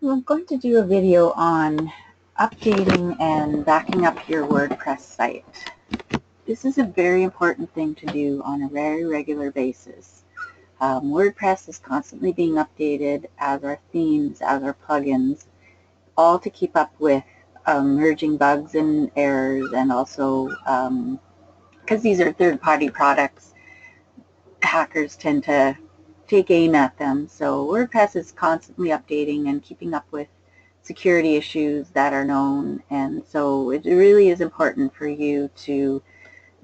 I'm going to do a video on updating and backing up your WordPress site. This is a very important thing to do on a very regular basis. WordPress is constantly being updated, as are themes, as are plugins, all to keep up with merging bugs and errors, and also because these are third-party products, hackers tend to take aim at them. So WordPress is constantly updating and keeping up with security issues that are known, and so it really is important for you to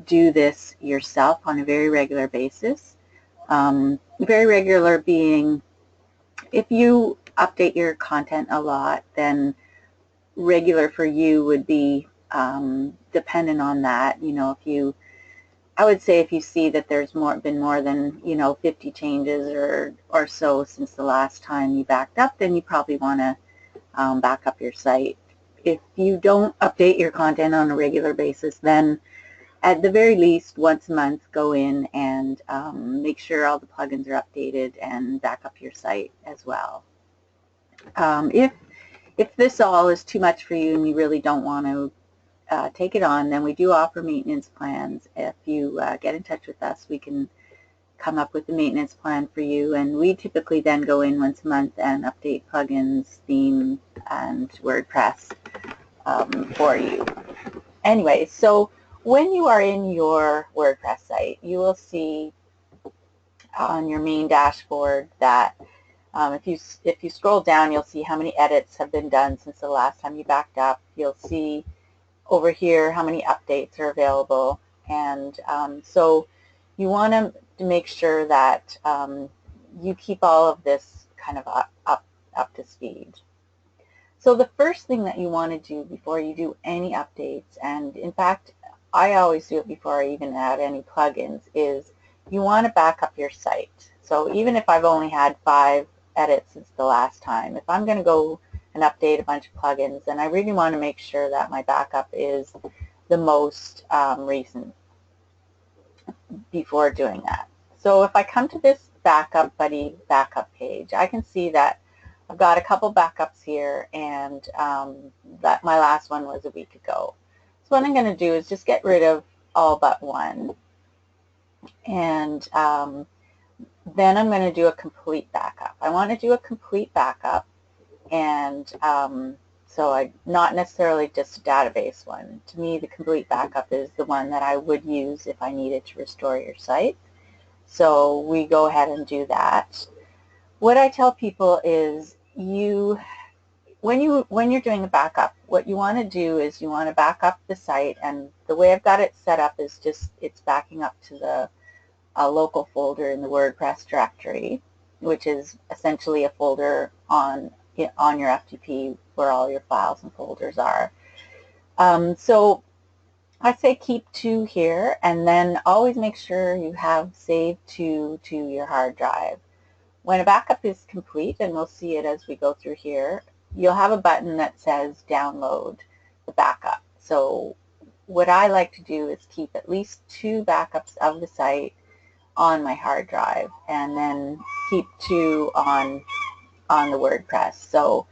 do this yourself on a very regular basis. Very regular being, if you update your content a lot, then regular for you would be dependent on that. I would say if you see that there's been more than 50 changes or so since the last time you backed up, then you probably want to back up your site. If you don't update your content on a regular basis, then at the very least once a month go in and make sure all the plugins are updated and back up your site as well. If this all is too much for you and you really don't want to take it on, then we do offer maintenance plans. If you get in touch with us, we can come up with a maintenance plan for you, and we typically then go in once a month and update plugins, theme, and WordPress for you. Anyway, so when you are in your WordPress site, you will see on your main dashboard that if you scroll down, you'll see how many edits have been done since the last time you backed up. You'll see over here how many updates are available, and so you want to make sure that you keep all of this kind of up to speed. So the first thing that you want to do before you do any updates, and in fact I always do it before I even add any plugins, is you want to back up your site. So even if I've only had 5 edits since the last time, if I'm going to go and update a bunch of plugins, then I really want to make sure that my backup is the most recent before doing that. So if I come to this Backup Buddy backup page, I can see that I've got a couple backups here, and that my last one was a week ago. So what I'm going to do is just get rid of all but one, and then I'm going to do a complete backup. I want to do a complete backup, and so not necessarily just a database one. To me, the complete backup is the one that I would use if I needed to restore your site. So we go ahead and do that. What I tell people is when you're doing a backup, what you want to do is you want to back up the site, and the way I've got it set up is just it's backing up to the local folder in the WordPress directory, which is essentially a folder on your FTP where all your files and folders are. So I say keep 2 here, and then always make sure you have saved to your hard drive. When a backup is complete, and we'll see it as we go through here, you'll have a button that says download the backup. So what I like to do is keep at least 2 backups of the site on my hard drive, and then keep 2 on the WordPress. So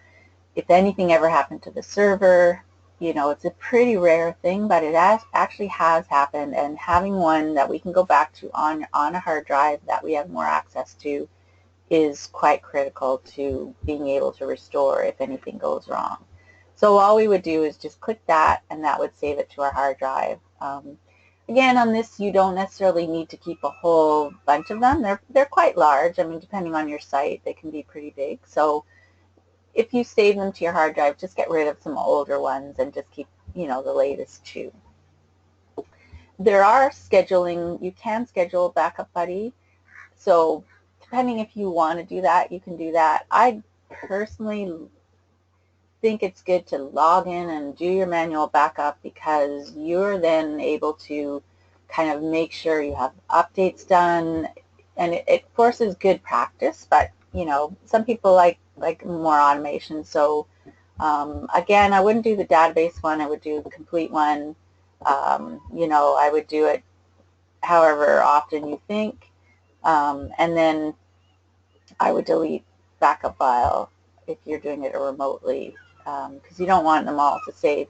if anything ever happened to the server, it's a pretty rare thing, but it actually has happened, and having one that we can go back to on a hard drive that we have more access to is quite critical to being able to restore if anything goes wrong. So all we would do is just click that, and that would save it to our hard drive. Again, on this, you don't necessarily need to keep a whole bunch of them. They're quite large. I mean, depending on your site, they can be pretty big. So if you save them to your hard drive, just get rid of some older ones and just keep, the latest 2. There are scheduling. You can schedule Backup Buddy. So depending if you want to do that, you can do that. I personally think it's good to log in and do your manual backup, because you're then able to kind of make sure you have updates done, and it forces good practice, but some people like more automation. So again, I wouldn't do the database one. I would do the complete one. I would do it however often you think, and then I would delete backup file if you're doing it remotely, because you don't want them all to save.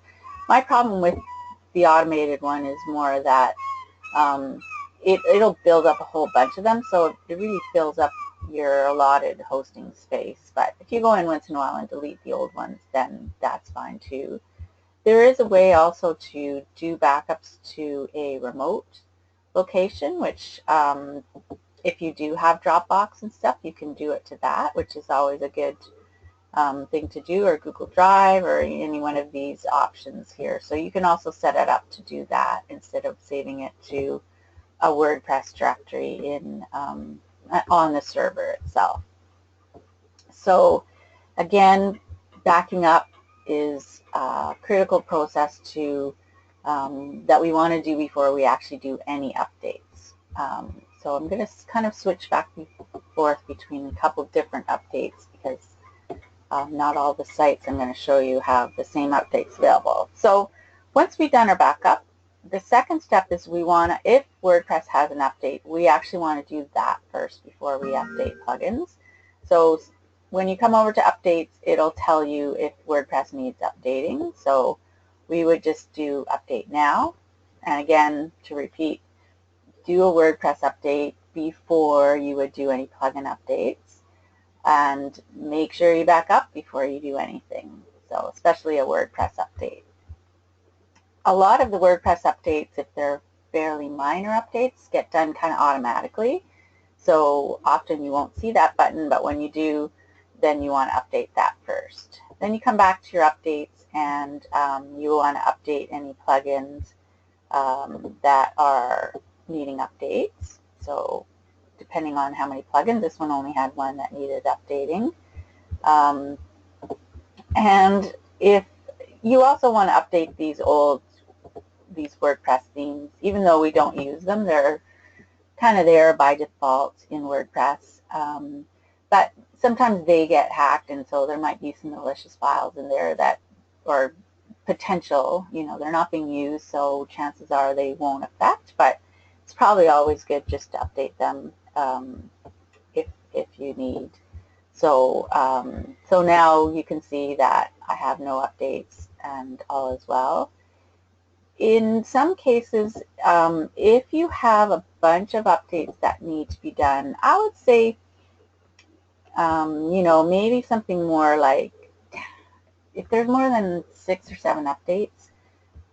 My problem with the automated one is more that it'll build up a whole bunch of them, so it really fills up your allotted hosting space. But if you go in once in a while and delete the old ones, then that's fine too. There is a way also to do backups to a remote location, which if you do have Dropbox and stuff, you can do it to that, which is always a good thing to do, or Google Drive, or any one of these options here. So you can also set it up to do that instead of saving it to a WordPress directory in on the server itself. So again, backing up is a critical process to that we want to do before we actually do any updates. So I'm going to kind of switch back and forth between a couple different updates because not all the sites I'm going to show you have the same updates available. So once we've done our backup, the second step is we want to, if WordPress has an update, we actually want to do that first before we update plugins. So when you come over to updates, it'll tell you if WordPress needs updating. So we would just do update now. And again, to repeat, do a WordPress update before you would do any plugin updates. And make sure you back up before you do anything. So especially a WordPress update. A lot of the WordPress updates, if they're fairly minor updates, get done kind of automatically. So often you won't see that button, but when you do, then you want to update that first. Then you come back to your updates and you want to update any plugins that are needing updates. So depending on how many plugins, this one only had one that needed updating. And if you also want to update these WordPress themes, even though we don't use them, they're kind of there by default in WordPress. But sometimes they get hacked, and so there might be some malicious files in there that, or potential, they're not being used, so chances are they won't affect, but it's probably always good just to update them if you need. So, so now you can see that I have no updates and all is well. In some cases, if you have a bunch of updates that need to be done, I would say, maybe something more like, if there's more than 6 or 7 updates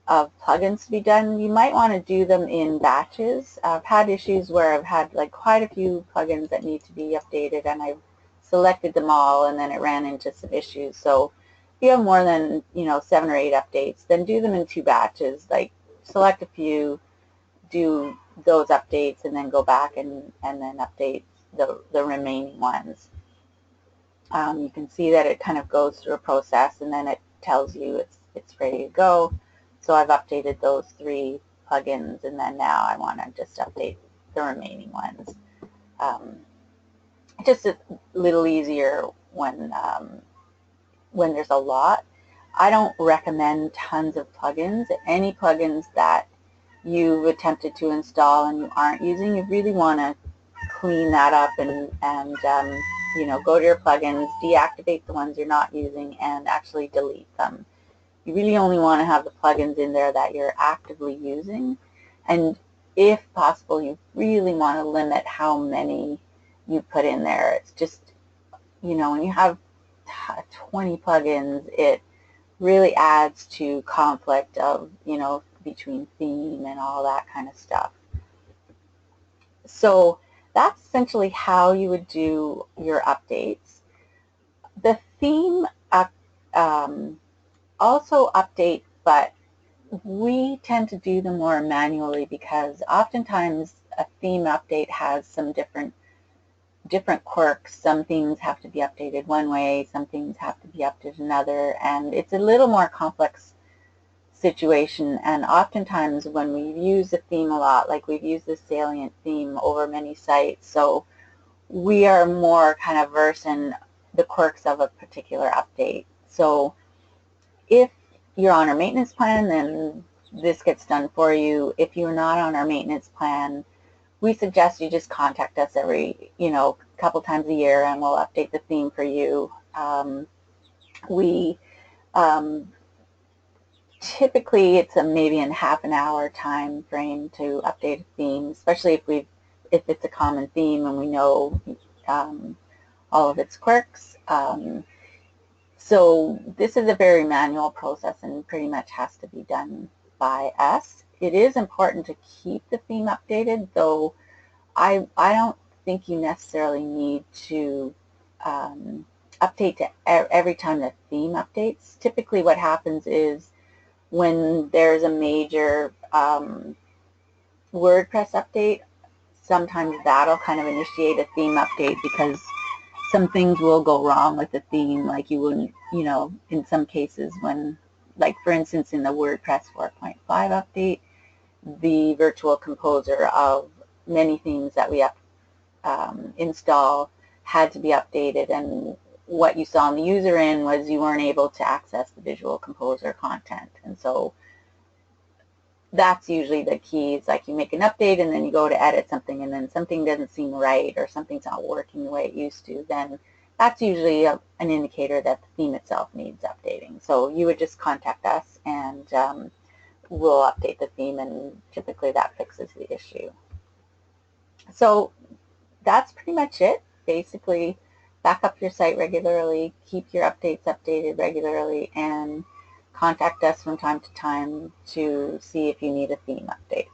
of plugins to be done, you might want to do them in batches. I've had issues where I've had like quite a few plugins that need to be updated, and I've selected them all, and then it ran into some issues. So if you have more than 7 or 8 updates, then do them in 2 batches. Like select a few, do those updates, and then go back and then update the remaining ones. You can see that it kind of goes through a process, and then it tells you it's ready to go. So I've updated those 3 plugins, and then now I want to just update the remaining ones. Just a little easier when there's a lot. I don't recommend tons of plugins. Any plugins that you've attempted to install and you aren't using, you really want to clean that up and go to your plugins, deactivate the ones you're not using, and actually delete them. You really only want to have the plugins in there that you're actively using, and if possible, you really want to limit how many you put in there. It's just, when you have 20 plugins, it really adds to conflict of, between theme and all that kind of stuff. So that's essentially how you would do your updates. The theme also update, but we tend to do them more manually because oftentimes a theme update has some different quirks. Some things have to be updated one way, some things have to be updated another, and it's a little more complex situation. And oftentimes when we use a theme a lot, like we've used the Salient theme over many sites, so we are more kind of versed in the quirks of a particular update. So if you're on our maintenance plan, then this gets done for you. If you're not on our maintenance plan, we suggest you just contact us every, couple times a year, and we'll update the theme for you. We typically it's maybe in half an hour time frame to update a theme, especially if it's a common theme and we know all of its quirks. So this is a very manual process and pretty much has to be done by us. It is important to keep the theme updated, though I don't think you necessarily need to update to every time the theme updates. Typically what happens is when there's a major WordPress update, sometimes that'll kind of initiate a theme update because some things will go wrong with the theme, like you wouldn't, in some cases when, like for instance in the WordPress 4.5 update, the virtual composer of many themes that we install had to be updated, and what you saw in the user end was you weren't able to access the visual composer content. And so that's usually the key. It's like you make an update and then you go to edit something and then something doesn't seem right or something's not working the way it used to, then that's usually an indicator that the theme itself needs updating. So you would just contact us and we'll update the theme, and typically that fixes the issue. So that's pretty much it. Basically, back up your site regularly, keep your updates updated regularly, and contact us from time to time to see if you need a theme update.